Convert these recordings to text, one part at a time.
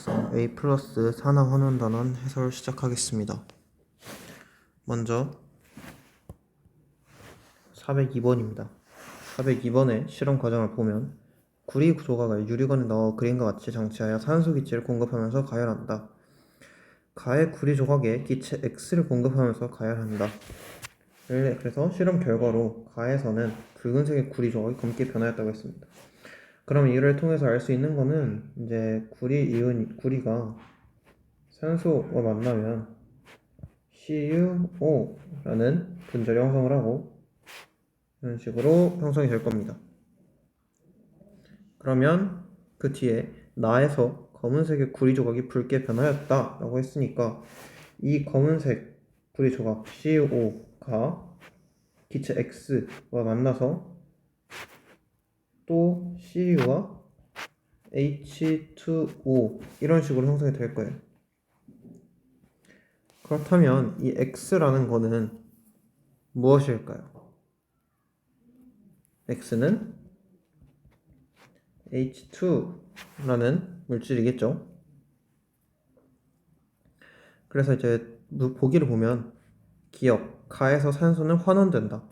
반응성 A 플러스 산화 환원단원 해설 시작하겠습니다. 먼저 402번입니다. 402번의 실험 과정을 보면 구리 조각을 유리관에 넣어 그림과 같이 장치하여 산소 기체를 공급하면서 가열한다. 가의 구리 조각에 기체 X를 공급하면서 가열한다. 그래서 실험 결과로 가에서는 붉은색의 구리 조각이 검게 변하였다고 했습니다. 그럼 이를 통해서 알 수 있는 거는 이제 구리가 산소와 만나면 CuO라는 분자를 형성을 하고 이런 식으로 형성이 될 겁니다. 그러면 그 뒤에 나에서 검은색의 구리 조각이 붉게 변하였다 라고 했으니까 이 검은색 구리 조각 CuO가 기체 X와 만나서 또 Cu와 H2O 이런 식으로 형성이 될 거예요. 그렇다면 이 X라는 거는 무엇일까요? X는 H2라는 물질이겠죠. 그래서 이제 보기를 보면 기억, 가에서 산소는 환원된다.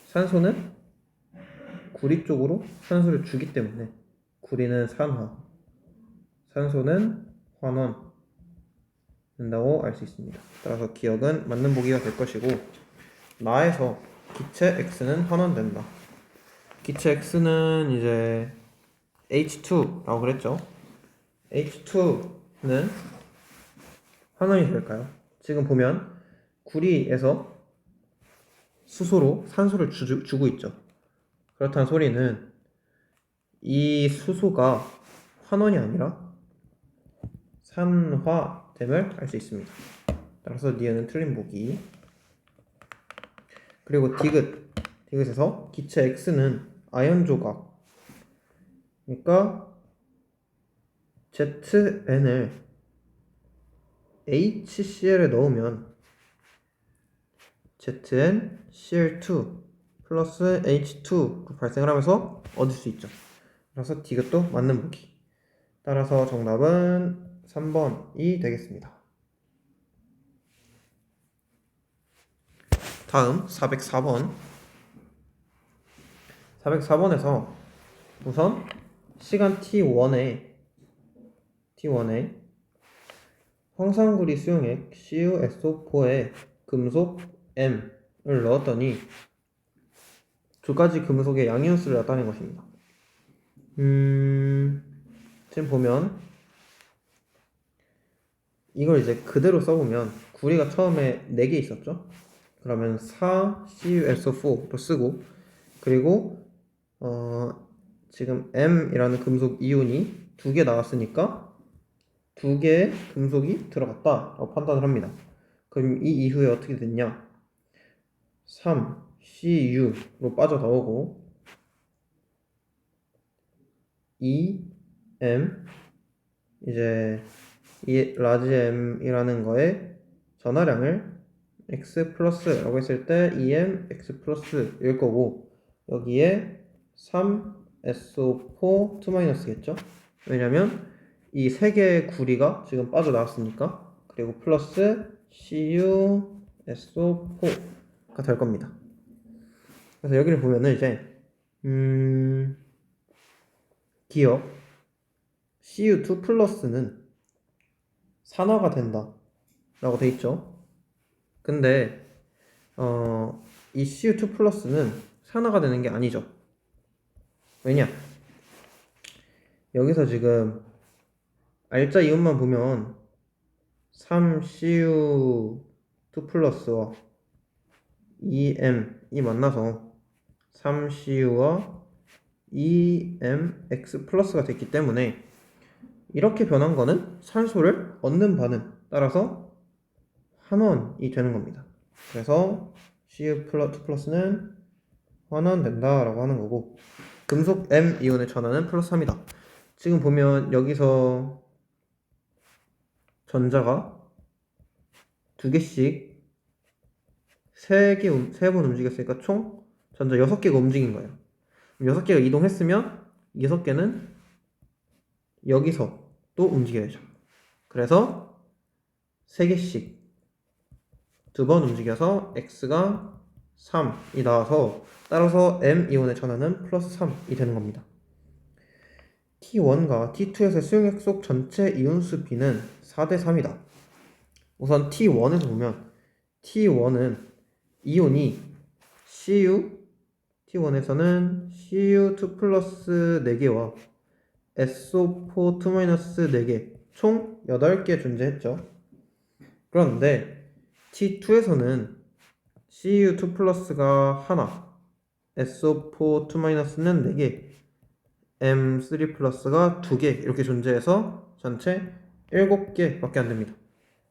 산소는 구리 쪽으로 산소를 주기 때문에 구리는 산화, 산소는 환원 된다고 알 수 있습니다. 따라서 기억은 맞는 보기가 될 것이고 나에서 기체 X는 환원된다. 기체 X는 이제 H2라고 그랬죠. H2는 환원이 될까요? 지금 보면 구리에서 수소로 산소를 주고 있죠. 그렇다는 소리는 이 수소가 환원이 아니라 산화됨을 알 수 있습니다. 따라서 니은은 틀린 보기. 그리고 디귿에서 기체 X는 아연 조각, 그러니까 ZN을 HCl에 넣으면 ZnCl2 플러스 H2 발생을 하면서 얻을 수 있죠. 그래서 디귿도 맞는 보기. 따라서 정답은 3번이 되겠습니다. 다음 404번. 404번에서 우선 시간 T1에 황산구리 수용액 CuSO4에 금속 M을 넣었더니 두 가지 금속의 양이온수를 나타낸 것입니다. 지금 보면 이걸 이제 그대로 써보면 구리가 처음에 4개 있었죠? 그러면 4CuSO4로 쓰고 그리고 지금 M이라는 금속 이온이 2개 나왔으니까 2개의 금속이 들어갔다라고 판단을 합니다. 그럼 이 이후에 어떻게 됐냐? 3Cu로 빠져나오고 2M 이제 이 라지 M이라는 거에 전하량을 X 플러스라고 했을 때 2M X 플러스일 거고 여기에 3SO4 2-겠죠? 왜냐면 이 세 개의 구리가 지금 빠져나왔으니까. 그리고 플러스 CuSO4가 될 겁니다. 그래서 여기를 보면은 이제 기억 CU2 플러스는 산화가 된다 라고 돼 있죠. 근데 이 CU2 플러스는 산화가 되는 게 아니죠. 왜냐? 여기서 지금 알짜 이온만 보면 3CU2 플러스와 2M이 만나서 3CU와 2MX 플러스가 됐기 때문에 이렇게 변한 거는 산소를 얻는 반응 따라서 환원이 되는 겁니다. 그래서 CU2 플러스는 환원된다 라고 하는 거고 금속 M 이온의 전하는 플러스 3이다. 지금 보면 여기서 전자가 2개씩 3번 움직였으니까 총 전자 6개가 움직인 거예요. 6개가 이동했으면 6개는 여기서 움직여야죠. 그래서 3개씩 2번 움직여서 x가 3이 나와서 따라서 m-이온의 전하는 플러스 3이 되는 겁니다. T1과 T2에서의 수용액 속 전체 이온수 B는 4대 3이다. 우선 T1에서 보면 T1은 이온이 Cu, T1에서는 Cu2 플러스 4개와 SO4 2 마이너스 4개, 총 8개 존재했죠. 그런데 T2에서는 Cu2 플러스가 하나, SO4 2 마이너스는 4개, M3 플러스가 2개 이렇게 존재해서 전체 7개 밖에 안 됩니다.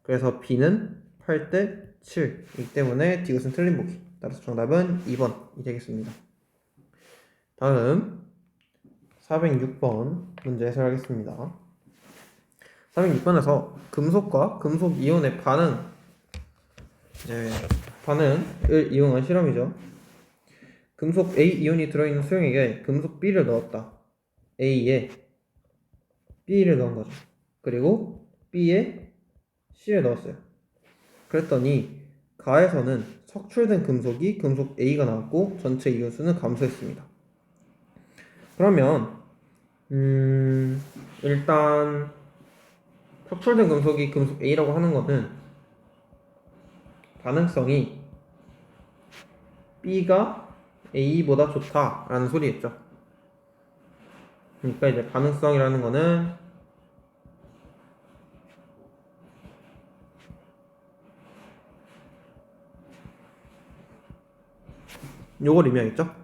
그래서 B는 8대 7이기 때문에 디귿은 틀린 보기. 따라서 정답은 2번이 되겠습니다. 다음 406번 문제 해설하겠습니다. 406번에서 금속과 금속 이온의 반응을 이용한 실험이죠. 금속 A 이온이 들어있는 수용액에 금속 B를 넣었다. A에 B를 넣은 거죠. 그리고 B에 C를 넣었어요. 그랬더니 가에서는 석출된 금속이 금속 A가 나왔고 전체 이온수는 감소했습니다. 그러면 일단 석출된 금속이 금속 A라고 하는 거는 반응성이 B가 A보다 좋다라는 소리겠죠. 그러니까 이제 반응성이라는 거는 요걸 의미하겠죠.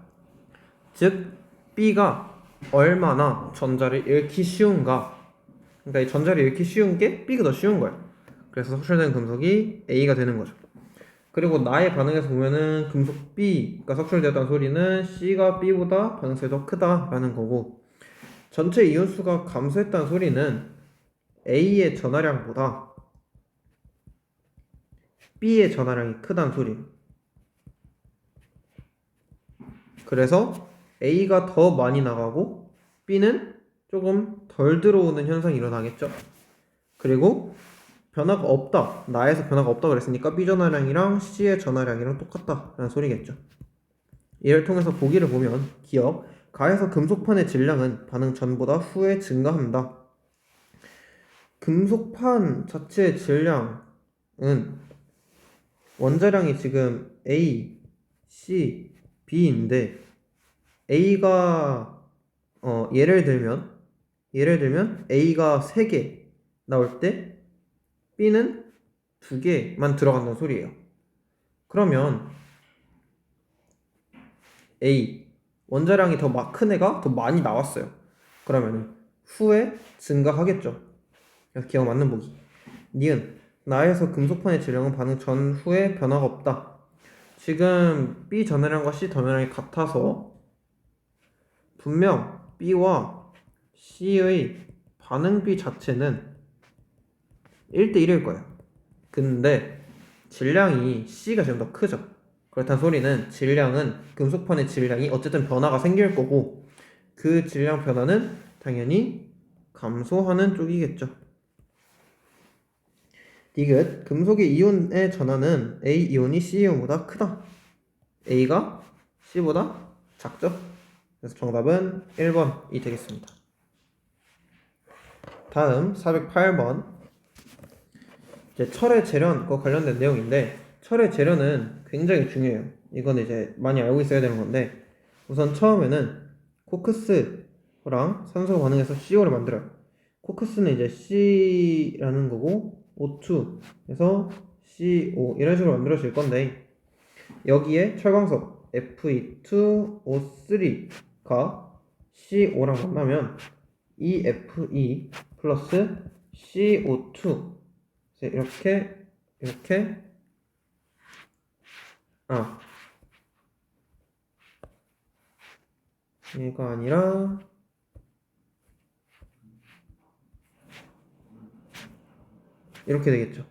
즉 B가 얼마나 전자를 잃기 쉬운가. 그러니까 이 전자를 잃기 쉬운 게 B가 더 쉬운 거예요. 그래서 석출된 금속이 A가 되는 거죠. 그리고 나의 반응에서 보면은 금속 B가 석출되었다는 소리는 C가 B보다 반응성이 더 크다라는 거고, 전체 이온수가 감소했다는 소리는 A의 전하량보다 B의 전하량이 크다는 소리예요. 그래서 A가 더 많이 나가고 B는 조금 덜 들어오는 현상이 일어나겠죠. 그리고 변화가 없다, 나에서 변화가 없다 그랬으니까 B 전하량이랑 C의 전하량이랑 똑같다라는 소리겠죠. 이를 통해서 보기를 보면 기억, 가에서 금속판의 질량은 반응 전보다 후에 증가합니다. 금속판 자체의 질량은 원자량이 지금 A, C, B인데 A가 예를 들면 A가 3개 나올 때 B는 2개만 들어간다는 소리예요. 그러면 A 원자량이 더 큰 애가 더 많이 나왔어요. 그러면 후에 증가하겠죠. 그래서 기억 맞는 보기. 니은 나에서 금속판의 질량은 반응 전후에 변화가 없다. 지금 B 전하량과 C 전하량이 같아서 분명 B와 C의 반응비 자체는 1대1일 거예요. 근데 질량이 C가 지금 더 크죠. 그렇다는 소리는 금속판의 질량이 어쨌든 변화가 생길 거고, 그 질량 변화는 당연히 감소하는 쪽이겠죠. 디귿 금속의 이온의 전하는 A 이온이 C 이온보다 크다. A가 C보다 작죠. 그래서 정답은 1번이 되겠습니다. 다음 408번 이제 철의 재련과 관련된 내용인데, 철의 재련은 굉장히 중요해요. 이건 이제 많이 알고 있어야 되는 건데, 우선 처음에는 코크스랑 산소가 반응해서 CO를 만들어요. 코크스는 이제 C라는 거고 O2에서 CO 이런 식으로 만들어질 건데, 여기에 철광석 Fe2O3가 CO랑 만나면 EFE 플러스 CO2 이렇게 얘가 아니라 이렇게 되겠죠.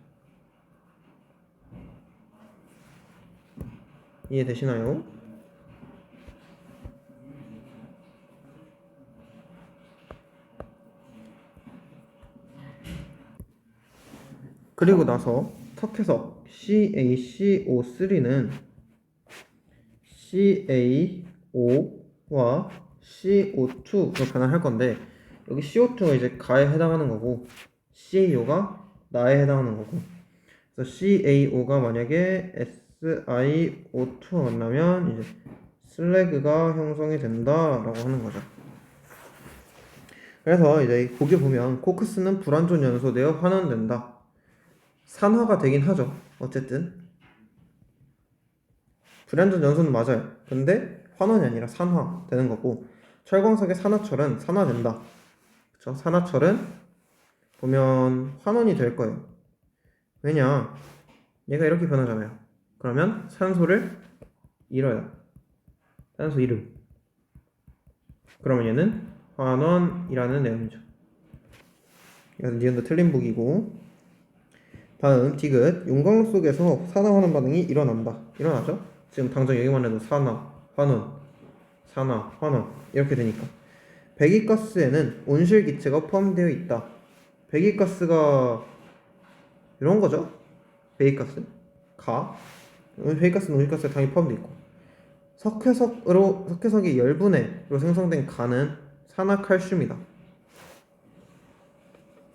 이해되시나요? 그리고 나서 석회석 CaCO3는 CaO와 CO2로 변화할 건데, 여기 CO2가 이제 가에 해당하는 거고 CaO가 나에 해당하는 거고, 그래서 CaO가 만약에 SiO2와 만나면 이제 슬래그가 형성이 된다라고 하는 거죠. 그래서 이제 거기 보면 코크스는 불완전 연소되어 환원된다. 산화가 되긴 하죠. 어쨌든 불완전 연소는 맞아요. 근데 환원이 아니라 산화 되는 거고, 철광석의 산화철은 산화된다. 그쵸? 산화철은 보면 환원이 될 거예요. 왜냐? 얘가 이렇게 변하잖아요. 그러면 산소를 잃어요. 산소 이름. 그러면 얘는 환원이라는 내용이죠. 이건 니은도 틀린 보기고. 다음 디귿. 용광로 속에서 산화 환원 반응이 일어난다. 일어나죠? 지금 당장 여기만 해도 산화, 환원, 산화, 환원 이렇게 되니까. 배기가스에는 온실기체가 포함되어 있다. 배기가스가 이런 거죠? 배기가스, 배기가스는 온실가스에 당연히 포함되어 있고, 석회석이 열분해로 생성된 가는 산화칼슘이다.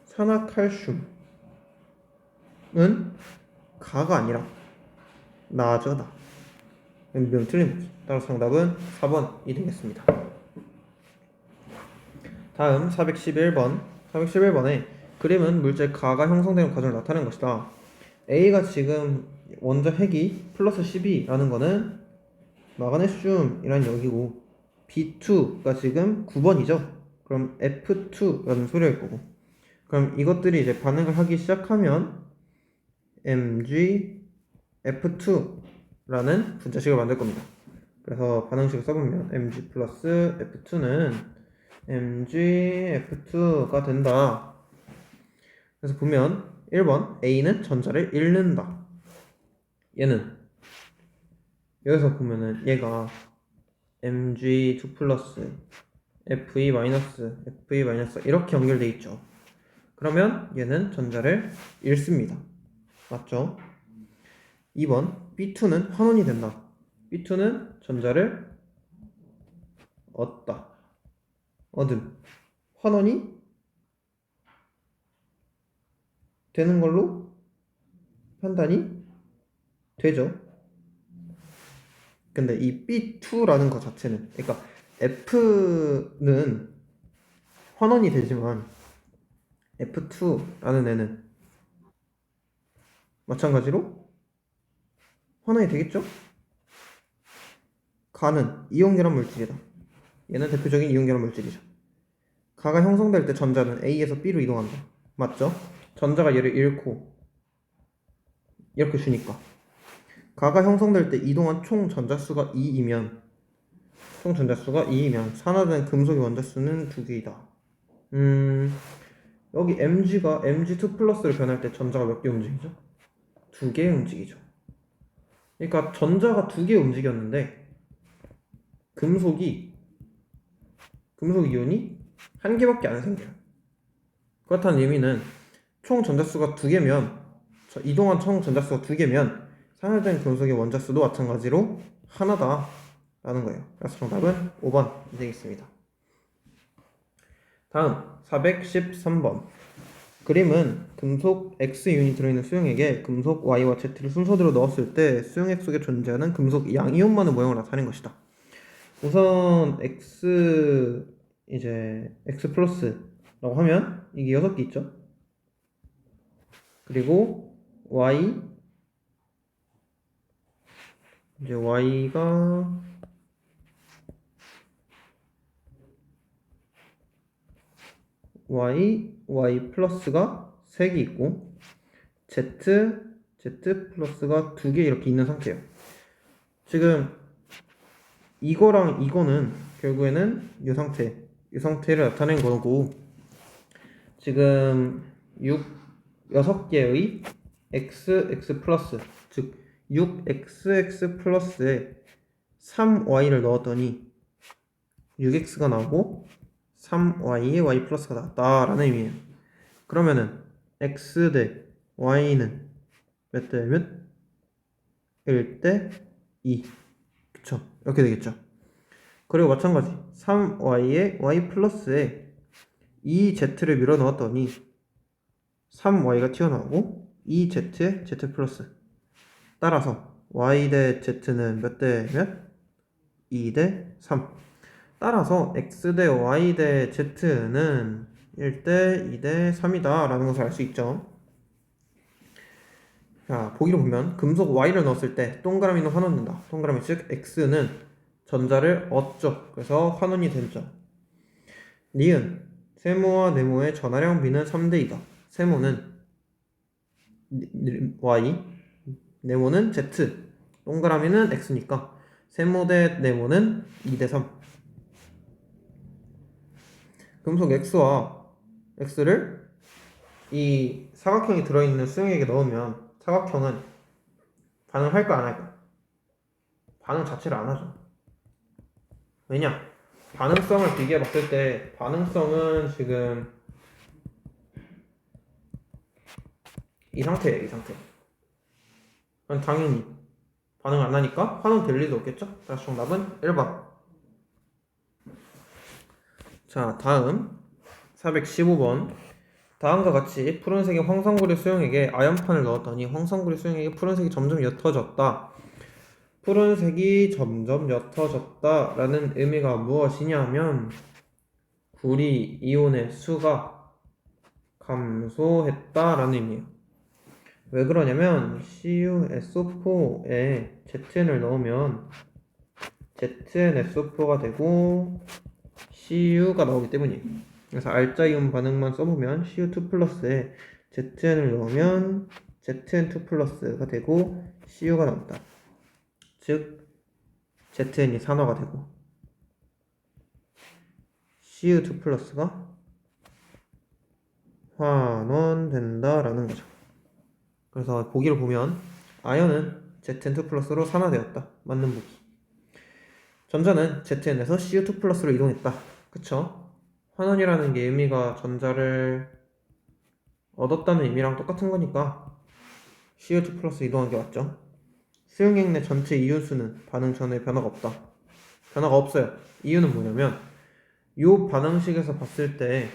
산화칼슘은 가가 아니라 나죠, 나. 명 틀림. 따라서 정답은 4번이 되겠습니다. 다음 411번. 411번에 그림은 물질 가가 형성되는 과정을 나타내는 것이다. A가 지금 원자 핵이 플러스 12라는 거는 마그네슘이라는 여기고, B2가 지금 9번이죠. 그럼 F2라는 소리일 거고, 그럼 이것들이 이제 반응을 하기 시작하면 MgF2라는 분자식을 만들 겁니다. 그래서 반응식을 써보면 Mg 플러스 F2는 MgF2가 된다. 그래서 보면 1번 A는 전자를 잃는다. 얘는 여기서 보면은 얘가 Mg2 플러스 Fe 마이너스 Fe 마이너스 이렇게 연결돼 있죠. 그러면 얘는 전자를 잃습니다. 맞죠? 2번 B2는 환원이 된다. B2는 전자를 얻음. 환원이 되는 걸로 판단이 되죠. 근데 이 B2라는 것 자체는, 그러니까 F는 환원이 되지만 F2라는 애는 마찬가지로 환원이 되겠죠? 가는 이온결합 물질이다. 얘는 대표적인 이온결합 물질이죠. 가가 형성될 때 전자는 A에서 B로 이동한다. 맞죠? 전자가 얘를 잃고 이렇게 주니까. 가가 형성될 때 이동한 총 전자수가 2이면 산화된 금속의 원자수는 2개이다. 여기 Mg가 Mg2 플러스로 변할 때 전자가 몇 개 움직이죠? 2개 움직이죠. 그러니까 전자가 2개 움직였는데 금속 이온이 1개밖에 안 생겨요. 그렇다는 의미는 총 전자수가 2개면, 이동한 총 전자수가 2개면 산화된 금속의 원자수도 마찬가지로 하나다 라는 거예요. 그래서 정답은 5번이 되겠습니다. 다음 413번. 그림은 금속 X이온이 들어있는 수용액에 금속 Y와 Z를 순서대로 넣었을 때 수용액 속에 존재하는 금속 양이온만의 모양을 나타낸 것이다. 우선 X 플러스라고 하면 이게 6개 있죠. 그리고 Y, 이제 Y 플러스가 3개 있고 Z 플러스가 2개 이렇게 있는 상태예요. 지금 이거랑 이거는 결국에는 이 상태를 나타낸 거고, 지금 6개의 XX 플러스, 즉 6XX 플러스에 3Y를 넣었더니 6X가 나오고 3Y에 Y 플러스가 나왔다라는 의미예요. 그러면은 X 대 y는 몇 대 몇? 1대 2. 그쵸? 이렇게 되겠죠. 그리고 마찬가지 3y에 y 플러스에 2z를 밀어 넣었더니 3y가 튀어나오고 2z에 z 플러스. 따라서 y 대 z는 몇 대 몇? 2 대 3. 따라서 x 대 y 대 z는 1대 2 대 3이다 라는 것을 알 수 있죠. 자, 보기로 보면 금속 y를 넣었을 때 동그라미는 환원된다. 동그라미 즉 x는 전자를 얻죠. 그래서 환원이 된죠. 니은 세모와 네모의 전하량 비는 3대 2다. 세모는 y, 네모는 z, 동그라미는 x니까 세모 대 네모는 2 대 3. 금속 x와 x를 이 사각형이 들어있는 수형에게 넣으면 사각형은 반응할까 안 할까? 반응 자체를 안 하죠. 왜냐? 반응성을 비교해 봤을 때 반응성은 지금 이 상태예요. 이 상태. 당연히 반응 안 하니까 환원될 리도 없겠죠? 그래서 정답은 1번. 자, 다음 415번. 다음과 같이 푸른색의 황성구리 수용액에 아연판을 넣었더니 황성구리 수용액에 푸른색이 점점 옅어졌다. 푸른색이 점점 옅어졌다 라는 의미가 무엇이냐면 구리 이온의 수가 감소했다 라는 의미예요. 왜 그러냐면 CuSO4에 ZN을 넣으면 ZnSO4가 되고 Cu가 나오기 때문이에요. 그래서 알자이온 반응만 써보면 Cu2 플러스에 ZN을 넣으면 ZN2 플러스가 되고 Cu가 나온다. 즉 ZN이 산화가 되고 Cu2 플러스가 환원된다라는 거죠. 그래서 보기를 보면 아연은 ZN2 플러스로 산화되었다. 맞는 보기. 전자는 ZN에서 Cu2 플러스로 이동했다. 그쵸? 환원이라는 게 의미가 전자를 얻었다는 의미랑 똑같은 거니까 CO2 플러스 이동한 게 맞죠? 수용액 내 전체 이온수는 반응 전에 변화가 없다. 변화가 없어요. 이유는 뭐냐면 이 반응식에서 봤을 때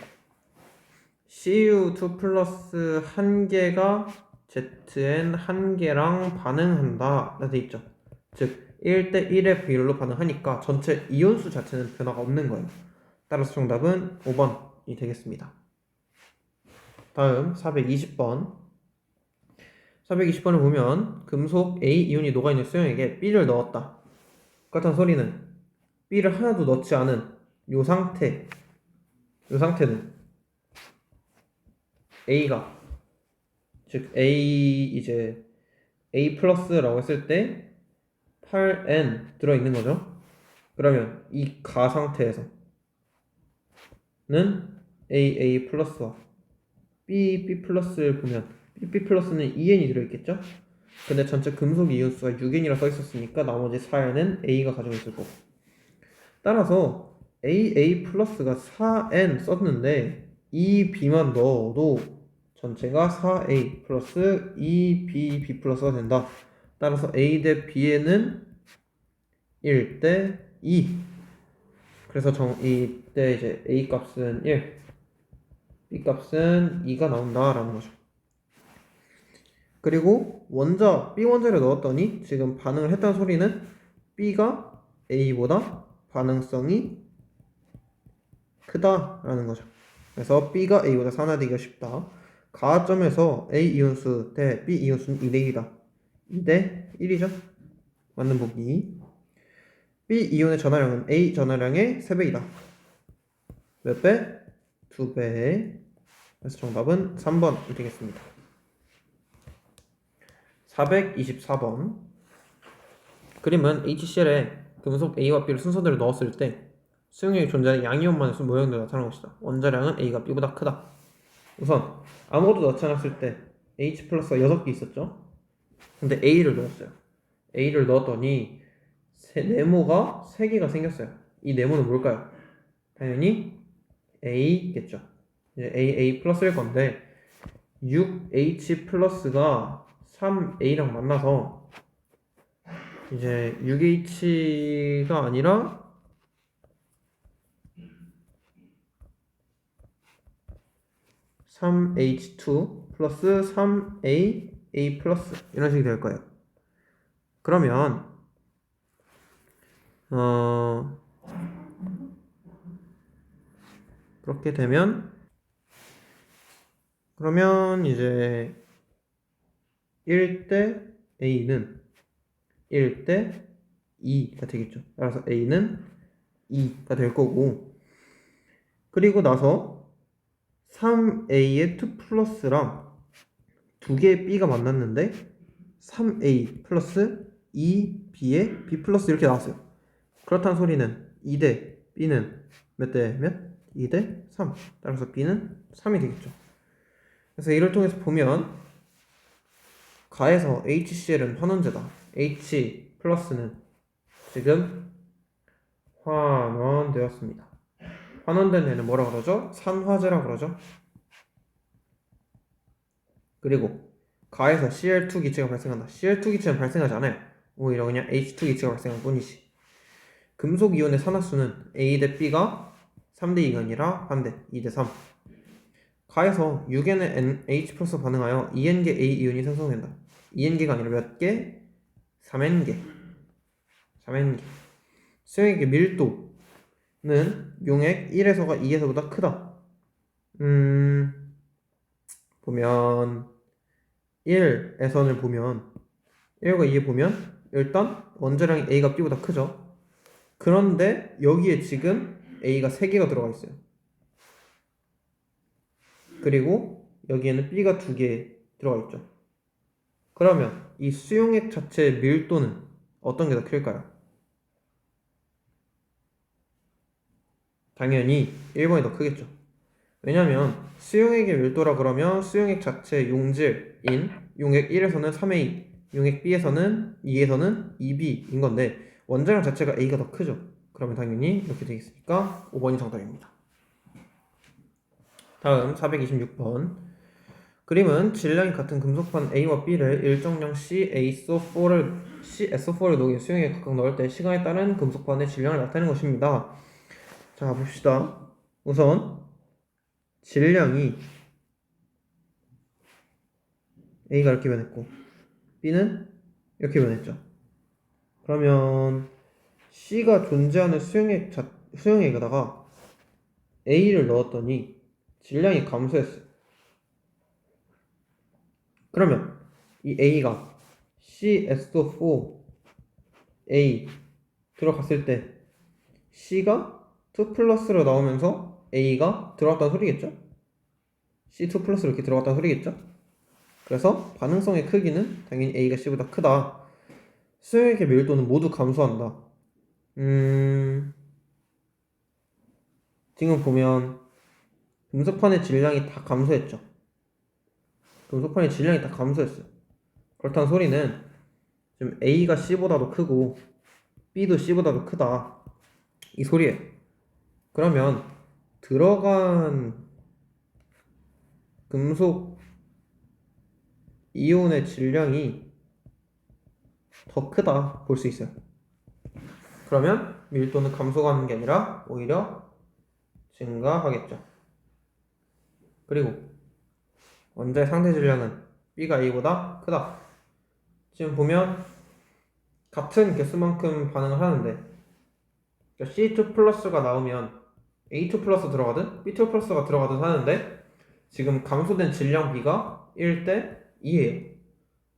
CU2 플러스 한 개가 ZN 한 개랑 반응한다 라돼 있죠. 즉 1대 1의 비율로 반응하니까 전체 이온수 자체는 변화가 없는 거예요. 따라서 정답은 5번이 되겠습니다. 다음 420번. 420번을 보면 금속 A 이온이 녹아있는 수용액에 B를 넣었다. 똑같은 소리는 B를 하나도 넣지 않은 요 상태는 A가 즉 A 플러스라고 했을 때 8N 들어있는 거죠. 그러면 이 가 상태에서는 AA 플러스와 B 플러스를 보면 B 플러스는 2N이 들어있겠죠? 근데 전체 금속 이온수가 6N이라 써있었으니까 나머지 4N은 A가 가지고 있을 거고. 따라서 AA 플러스가 4N 썼는데 이 B만 넣어도 전체가 4A 플러스 2B 플러스가 된다. 따라서 A 대 B에는 1대 2. 그래서 이때 이제 A 값은 1, B 값은 2가 나온다라는 거죠. 그리고 B 원자를 넣었더니 지금 반응을 했다는 소리는 B가 A보다 반응성이 크다라는 거죠. 그래서 B가 A보다 산화되기가 쉽다. 가점에서 A 이온수 대 B 이온수는 2대 1이다. 2대 1이죠. 맞는 보기. B 이온의 전하량은 A 전하량의 3배이다. 몇 배? 2배. 그래서 정답은 3번이 되겠습니다. 424번. 그림은 HCl에 금속 A와 B를 순서대로 넣었을 때 수용액이 존재하는 양이온만의 수 모형대로 나타나는 것이다. 원자량은 A가 B보다 크다. 우선 아무것도 넣지 않았을 때 H 플러스가 6개 있었죠. 근데 A를 넣었어요. A를 넣었더니 네모가 3개가 생겼어요. 이 네모는 뭘까요? 당연히 A겠죠. 이제 A 플러스일 건데 6H 플러스가 3A랑 만나서 이제 6H가 아니라 3H2 플러스 3A 플러스 이런 식이 될 거예요. 그러면 그렇게 되면 그러면 이제 1대 A는 1대 2가 되겠죠. 따라서 A는 2가 될 거고, 그리고 나서 3A의 2 플러스랑 두 개의 B가 만났는데 3A 플러스 2B의 B 플러스 이렇게 나왔어요. 그렇다는 소리는 2대 B는 몇 대 몇? 2대 3. 따라서 B는 3이 되겠죠. 그래서 이를 통해서 보면 가에서 HCl은 환원제다. H 플러스는 지금 환원되었습니다. 환원된 애는 뭐라고 그러죠? 산화제라고 그러죠. 그리고 가에서 Cl2 기체가 발생한다. Cl2 기체는 발생하지 않아요. 오히려 그냥 H2 기체가 발생할 뿐이지. 금속 이온의 산화수는 A 대 B가 3대 2가 아니라 반대 2대 3. 가에서 6N의 NH 플러스 반응하여 2N개 A 이온이 생성된다. 2N개가 아니라 몇 개? 3N개. 수용액의 밀도는 용액 1에서가 2에서보다 크다. 보면 1에서는 보면 1과 2에 보면 일단 원자량이 A가 B보다 크죠. 그런데 여기에 지금 A가 3개가 들어가 있어요. 그리고 여기에는 B가 2개 들어가 있죠. 그러면 이 수용액 자체의 밀도는 어떤 게 더 클까요? 당연히 1번이 더 크겠죠. 왜냐면 수용액의 밀도라 그러면 수용액 자체의 용질인 용액 1에서는 3A, 용액 B에서는 2에서는 2B인 건데 원자량 자체가 A가 더 크죠. 그러면 당연히 이렇게 되겠으니까 5번이 정답입니다. 다음 426번. 그림은 질량이 같은 금속판 A와 B를 일정량 CaSO4를 녹인 수용액에 각각 넣을 때 시간에 따른 금속판의 질량을 나타내는 것입니다. 자, 봅시다. 우선 질량이 A가 이렇게 변했고 B는 이렇게 변했죠. 그러면 C가 존재하는 수용액에다가 A를 넣었더니 질량이 감소했어요. 그러면 이 A가 CSO4A 들어갔을 때 C가 2 플러스로 나오면서 A가 들어갔다는 소리겠죠? C2 플러스로 이렇게 들어갔다는 소리겠죠? 그래서 반응성의 크기는 당연히 A가 C보다 크다. 수용액의 밀도는 모두 감소한다. 지금 보면 금속판의 질량이 다 감소했죠. 금속판의 질량이 다 감소했어요. 그렇다는 소리는 지금 A가 C보다도 크고 B도 C보다도 크다. 이 소리예요. 그러면 들어간 금속 이온의 질량이 더 크다 볼 수 있어요. 그러면 밀도는 감소하는 게 아니라 오히려 증가하겠죠. 그리고 원자의 상대 질량은 B가 A보다 크다. 지금 보면 같은 개수만큼 반응을 하는데 C2 플러스가 나오면 A2 플러스 들어가든 B2 플러스가 들어가든 하는데 지금 감소된 질량 B가 1대 2예요.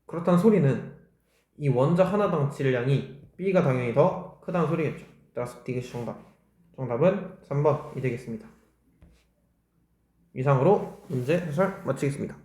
그렇다는 소리는 이 원자 하나당 질량이 B가 당연히 더 크다는 소리겠죠. 따라서 D가 정답. 정답은 3번이 되겠습니다. 이상으로 문제 해설 마치겠습니다.